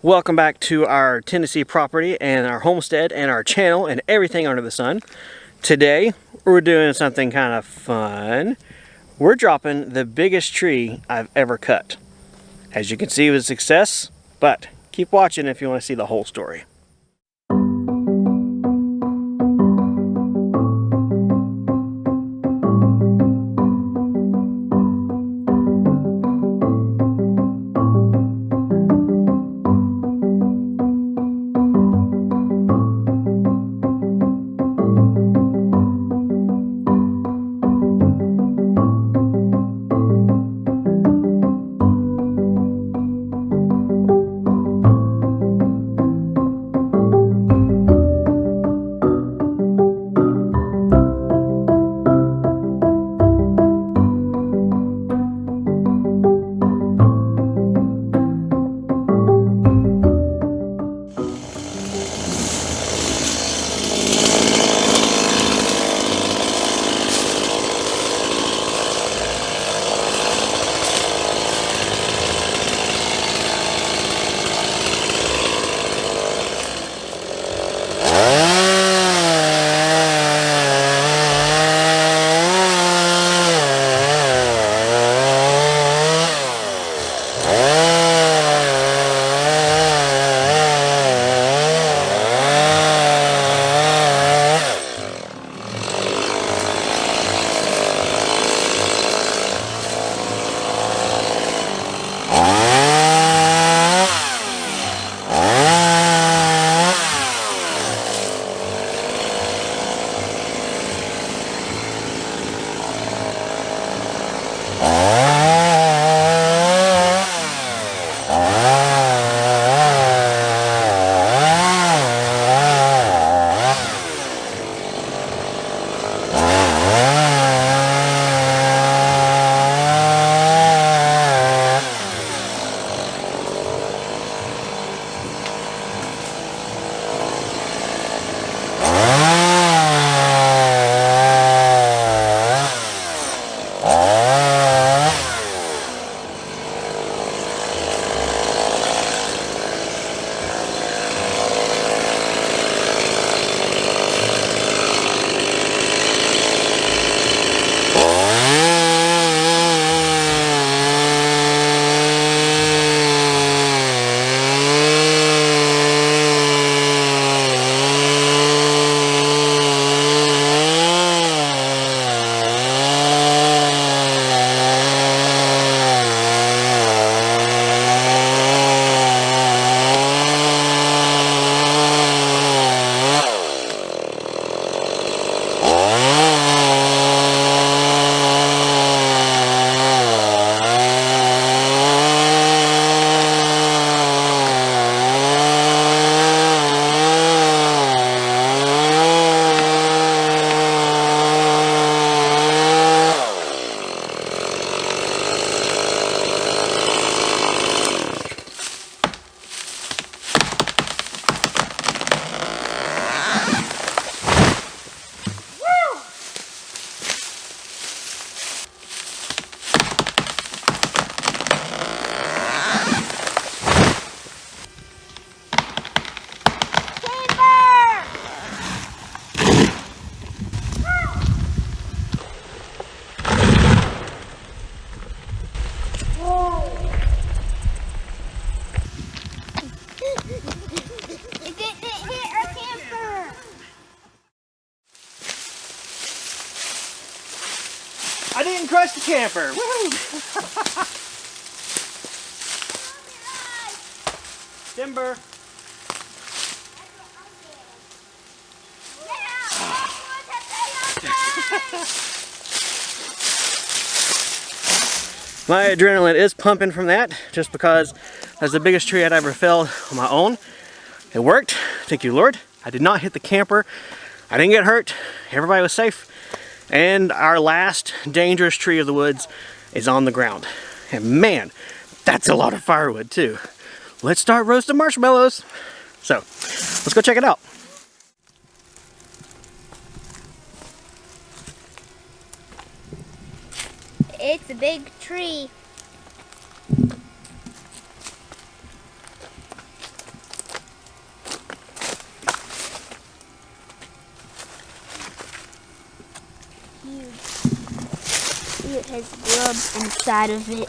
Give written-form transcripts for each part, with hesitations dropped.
Welcome back to our Tennessee property and our homestead and our channel and everything under the sun. Today we're doing something kind of fun. We're dropping the biggest tree I've ever cut. As you can see, it was a success, but keep watching if you want to see the whole story. I didn't crush the camper. Woo! Timber. My adrenaline is pumping from that, just because that's the biggest tree I'd ever felled on my own. It worked. Thank you, Lord. I did not hit the camper. I didn't get hurt. Everybody was safe. And our last dangerous tree of the woods is on the ground. And man, that's a lot of firewood too. Let's start roasting marshmallows. So, let's go check it out. It's a big tree. it has grub inside of it.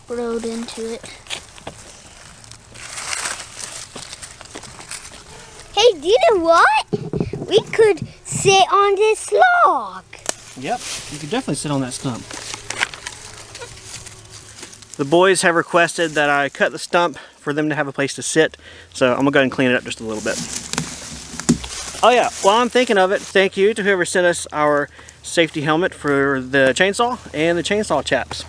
Burrowed into it. Hey, do you know what? We could sit on this log. Yep, you could definitely sit on that stump. The boys have requested that I cut the stump for them to have a place to sit, so I'm gonna go ahead and clean it up just a little bit. Oh yeah, while I'm thinking of it, thank you to whoever sent us our safety helmet for the chainsaw and the chainsaw chaps.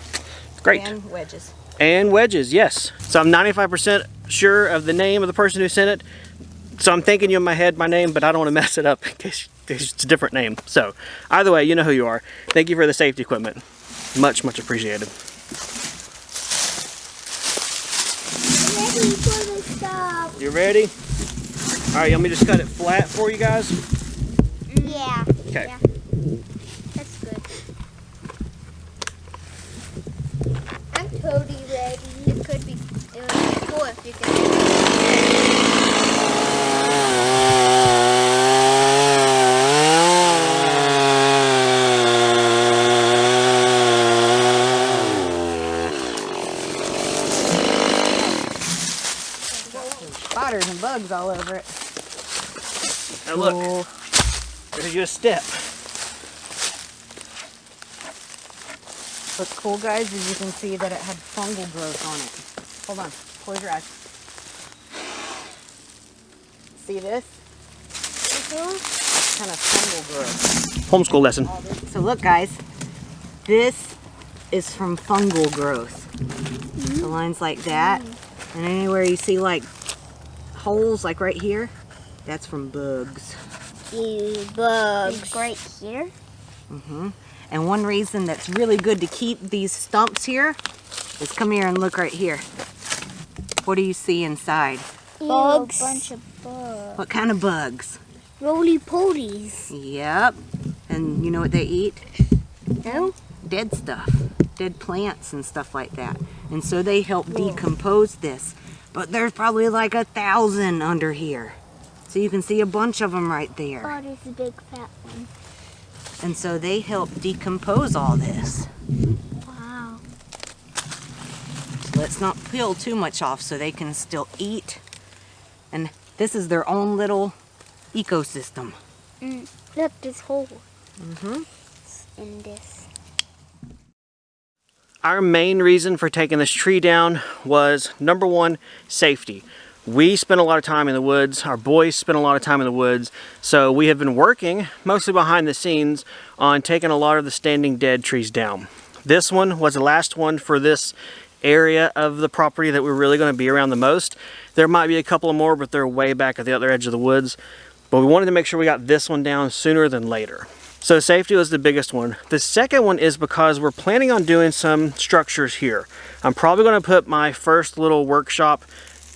Great. And wedges. And wedges, yes. So I'm 95% sure of the name of the person who sent it. So I'm thinking you in my head, my name, but I don't want to mess it up in case it's a different name. So either way, you know who you are. Thank you for the safety equipment. Much, much appreciated. Ready for the stuff. You ready? All right, you want me to just cut it flat for you guys? Yeah. Okay. Yeah. That's good. I'm totally ready. It would be cool if you could. Spiders and bugs all over it. Now look, there's your step. What's cool, guys, is you can see that it had fungal growth on it. Hold on, close your eyes. See this? Kind of fungal growth. Homeschool lesson. So look, guys, this is from fungal growth. The lines like that, and anywhere you see like holes, like right here, that's from bugs. Ew, bugs. Right here. And one reason that's really good to keep these stumps here is come here and look right here. What do you see inside? Bugs. A bunch of bugs. What kind of bugs? Roly-polies. Yep. And you know what they eat? No? Dead stuff. Dead plants and stuff like that. And so they help decompose this. But there's probably like 1,000 under here. So you can see a bunch of them right there. Oh, there's a big fat one. And so they help decompose all this. Wow. So let's not peel too much off so they can still eat. And this is their own little ecosystem. Look, this hole. In this. Our main reason for taking this tree down was, number one, safety. We spent a lot of time in the woods, our boys spent a lot of time in the woods, so we have been working, mostly behind the scenes, on taking a lot of the standing dead trees down. This one was the last one for this area of the property that we're really going to be around the most. There might be a couple of more, but they're way back at the other edge of the woods. But we wanted to make sure we got this one down sooner than later. So safety was the biggest one. The second one is because we're planning on doing some structures here. I'm probably going to put my first little workshop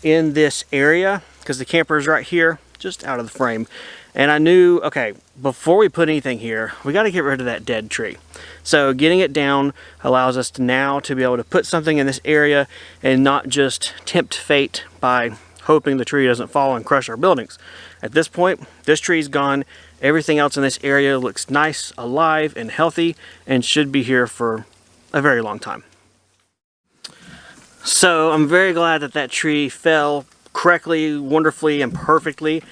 in this area because the camper is right here, just out of the frame. And I knew, okay, before we put anything here, we got to get rid of that dead tree. So getting it down allows us to now to be able to put something in this area and not just tempt fate by hoping the tree doesn't fall and crush our buildings. At this point, this tree's gone. Everything else in this area looks nice, alive, and healthy, and should be here for a very long time. So I'm very glad that that tree fell correctly, wonderfully, and perfectly.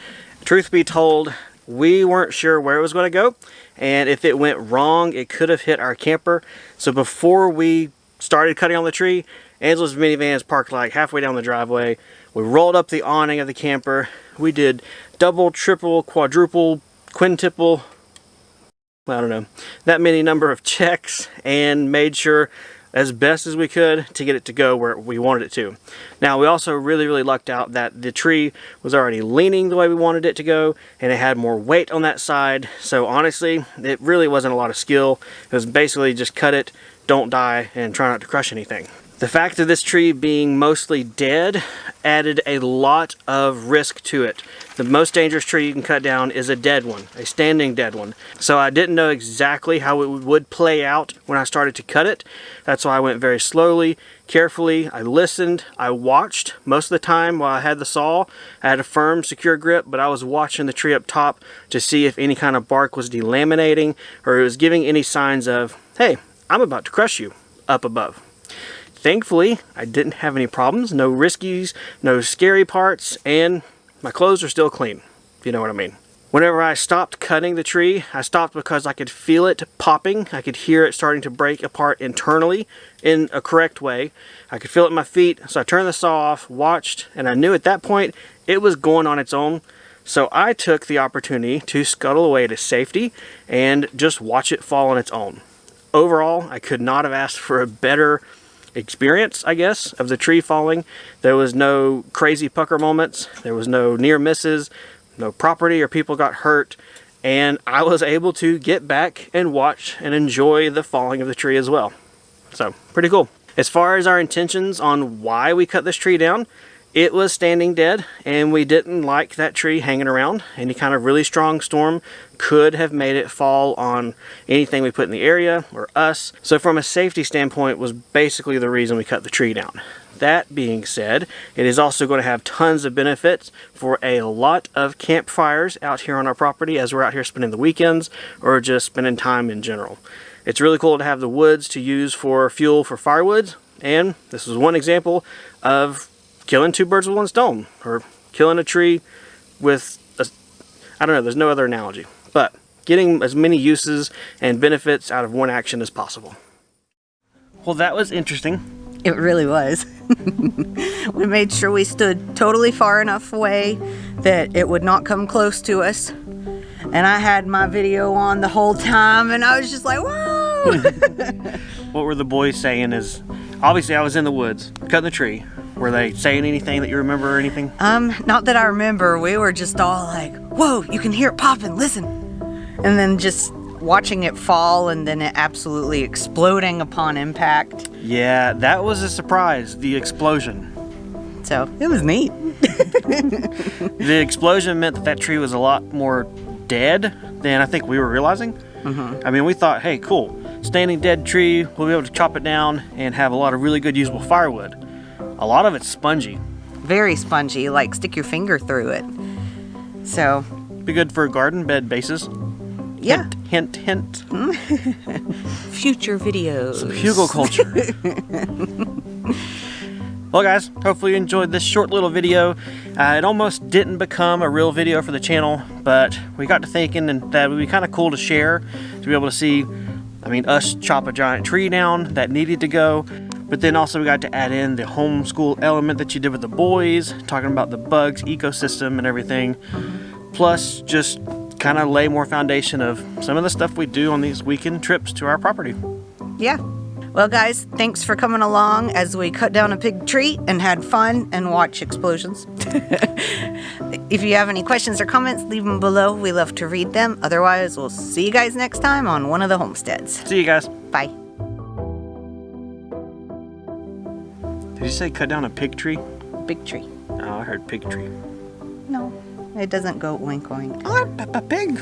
Truth be told, we weren't sure where it was going to go, and if it went wrong, it could have hit our camper. So before we started cutting on the tree, Angela's minivan is parked like halfway down the driveway. We rolled up the awning of the camper. We did double, triple, quadruple, quintuple, I don't know, that many number of checks, and made sure as best as we could to get it to go where we wanted it to. Now we also really lucked out that the tree was already leaning the way we wanted it to go, and it had more weight on that side. So honestly, it really wasn't a lot of skill. It was basically just cut it, don't die, and try not to crush anything. The fact of this tree being mostly dead added a lot of risk to it. The most dangerous tree you can cut down is a dead one, a standing dead one. So I didn't know exactly how it would play out when I started to cut it. That's why I went very slowly, carefully. I listened, I watched. Most of the time while I had the saw, I had a firm, secure grip, but I was watching the tree up top to see if any kind of bark was delaminating or it was giving any signs of, hey, I'm about to crush you up above. Thankfully, I didn't have any problems, no riskies, no scary parts, and my clothes are still clean, if you know what I mean. Whenever I stopped cutting the tree, I stopped because I could feel it popping. I could hear it starting to break apart internally in a correct way. I could feel it in my feet, so I turned the saw off, watched, and I knew at that point it was going on its own. So I took the opportunity to scuttle away to safety and just watch it fall on its own. Overall, I could not have asked for a better experience, I guess, of the tree falling. There was no crazy pucker moments. There was no near misses. No property or people got hurt. And I was able to get back and watch and enjoy the falling of the tree as well. So, pretty cool. As far as our intentions on why we cut this tree down, it was standing dead and we didn't like that tree hanging around. Any kind of really strong storm could have made it fall on anything we put in the area or us. So from a safety standpoint was basically the reason we cut the tree down. That being said, it is also going to have tons of benefits for a lot of campfires out here on our property as we're out here spending the weekends or just spending time in general. It's really cool to have the woods to use for fuel for firewoods, and this is one example of killing two birds with one stone, or killing a tree with a, I don't know, there's no other analogy, but getting as many uses and benefits out of one action as possible. Well, that was interesting. It really was. We made sure we stood totally far enough away that it would not come close to us. And I had my video on the whole time and I was just like, whoa! What were the boys saying is, obviously I was in the woods, cutting the tree. Were they saying anything that you remember or anything? Not that I remember. We were just all like, whoa, you can hear it popping, listen. And then just watching it fall and then it absolutely exploding upon impact. Yeah, that was a surprise, the explosion. So it was neat. The explosion meant that that tree was a lot more dead than I think we were realizing. Mm-hmm. I mean, we thought, hey, cool, standing dead tree, we'll be able to chop it down and have a lot of really good usable firewood. A lot of it's spongy. Very spongy, like stick your finger through it. So. Be good for garden bed bases. Yeah. Hint, hint, hint. Future videos. Some hugelkultur. Well guys, hopefully you enjoyed this short little video. It almost didn't become a real video for the channel, but we got to thinking and that would be kind of cool to share, to be able to see, I mean, us chop a giant tree down that needed to go. But then also we got to add in the homeschool element that you did with the boys, talking about the bugs, ecosystem and everything. Plus just kind of lay more foundation of some of the stuff we do on these weekend trips to our property. Yeah. Well guys, thanks for coming along as we cut down a big tree and had fun and watch explosions. If you have any questions or comments, leave them below. We love to read them. Otherwise, we'll see you guys next time on one of the homesteads. See you guys. Bye. Did you say cut down a pig tree? Big tree. Oh, I heard pig tree. No, it doesn't go oink oink. Oh, Peppa Pig.